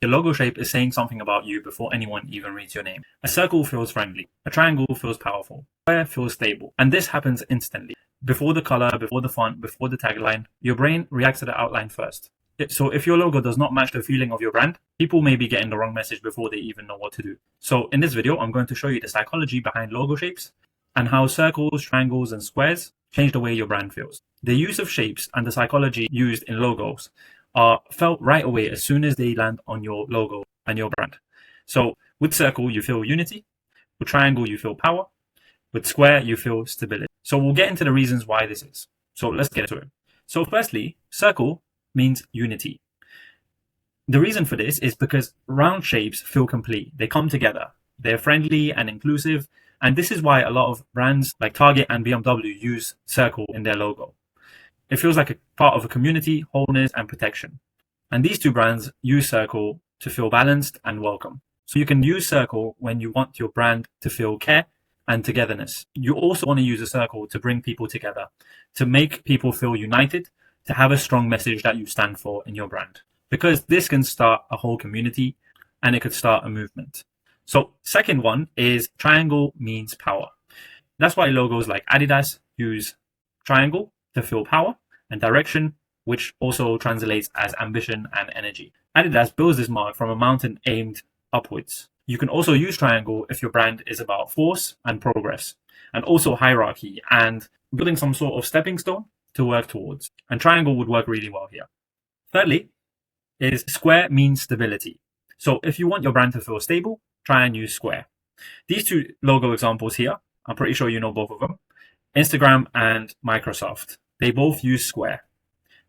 Your logo shape is saying something about you before anyone even reads your name. A circle feels friendly. A triangle feels powerful. A square feels stable. And this happens instantly. Before the color, before the font, before the tagline, your brain reacts to the outline first. So if your logo does not match the feeling of your brand, people may be getting the wrong message before they even know what to do. So in this video, I'm going to show you the psychology behind logo shapes and how circles, triangles, and squares change the way your brand feels. The use of shapes and the psychology used in logos are felt right away as soon as they land on your logo and your brand. So with circle, you feel unity. With triangle, you feel power. With square, you feel stability. So we'll get into the reasons why this is. So let's get into it. So firstly, circle means unity. The reason for this is because round shapes feel complete. They come together. They're friendly and inclusive. And this is why a lot of brands like Target and BMW use circle in their logo. It feels like a part of a community, wholeness, and protection. And these two brands use circle to feel balanced and welcome. So you can use circle when you want your brand to feel care and togetherness. You also want to use a circle to bring people together, to make people feel united, to have a strong message that you stand for in your brand. Because this can start a whole community and it could start a movement. So second one is triangle means power. That's why logos like Adidas use triangle to feel power and direction, which also translates as ambition and energy. Adidas builds this mark from a mountain aimed upwards. You can also use triangle if your brand is about force and progress, and also hierarchy and building some sort of stepping stone to work towards. And triangle would work really well here. Thirdly, is square means stability. So if you want your brand to feel stable, try and use square. These two logo examples here, I'm pretty sure you know both of them. Instagram and Microsoft, they both use square.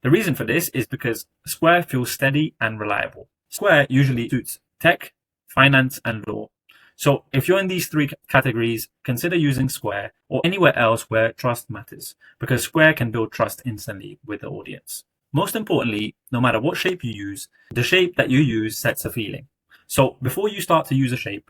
The reason for this is because square feels steady and reliable. Square usually suits tech, finance, and law. So if you're in these three categories, consider using square or anywhere else where trust matters, because square can build trust instantly with the audience. Most importantly, no matter what shape you use, the shape that you use sets a feeling. So before you start to use a shape,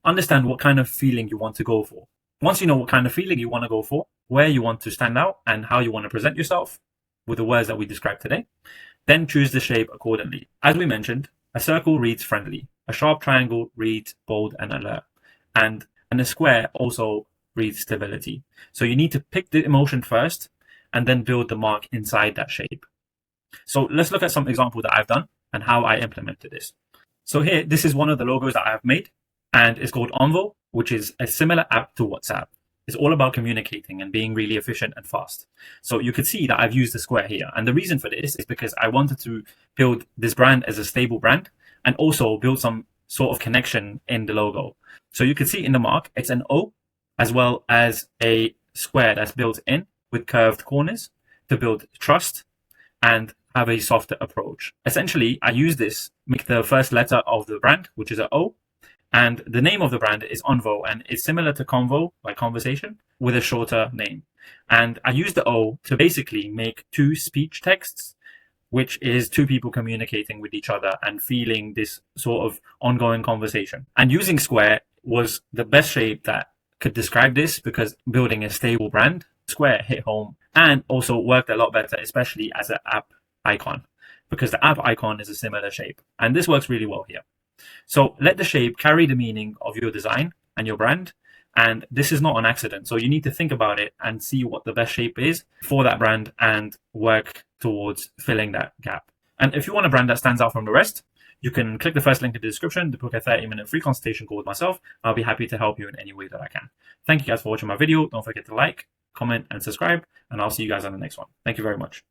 understand what kind of feeling you want to go for. Once you know what kind of feeling you want to go for, where you want to stand out, and how you want to present yourself with the words that we described today, then choose the shape accordingly. As we mentioned, a circle reads friendly. A sharp triangle reads bold and alert. And a square also reads stability. So you need to pick the emotion first and then build the mark inside that shape. So let's look at some examples that I've done and how I implemented this. So here, this is one of the logos that I've made, and it's called Envo, which is a similar app to WhatsApp. It's all about communicating and being really efficient and fast. So you could see that I've used the square here. And the reason for this is because I wanted to build this brand as a stable brand and also build some sort of connection in the logo. So you can see in the mark, it's an O as well as a square that's built in with curved corners to build trust and have a softer approach. Essentially, I use this, make the first letter of the brand, which is an O, and the name of the brand is Envo, and it's similar to convo, like conversation, with a shorter name. And I use the O to basically make two speech texts, which is two people communicating with each other and feeling this sort of ongoing conversation. And using square was the best shape that could describe this because building a stable brand, square hit home and also worked a lot better, especially as an app icon, because the app icon is a similar shape. And this works really well here. So let the shape carry the meaning of your design and your brand. And this is not an accident. So you need to think about it and see what the best shape is for that brand and work towards filling that gap. And if you want a brand that stands out from the rest, you can click the first link in the description to book a 30-minute free consultation call with myself. I'll be happy to help you in any way that I can. Thank you guys for watching my video. Don't forget to like, comment, and subscribe. And I'll see you guys on the next one. Thank you very much.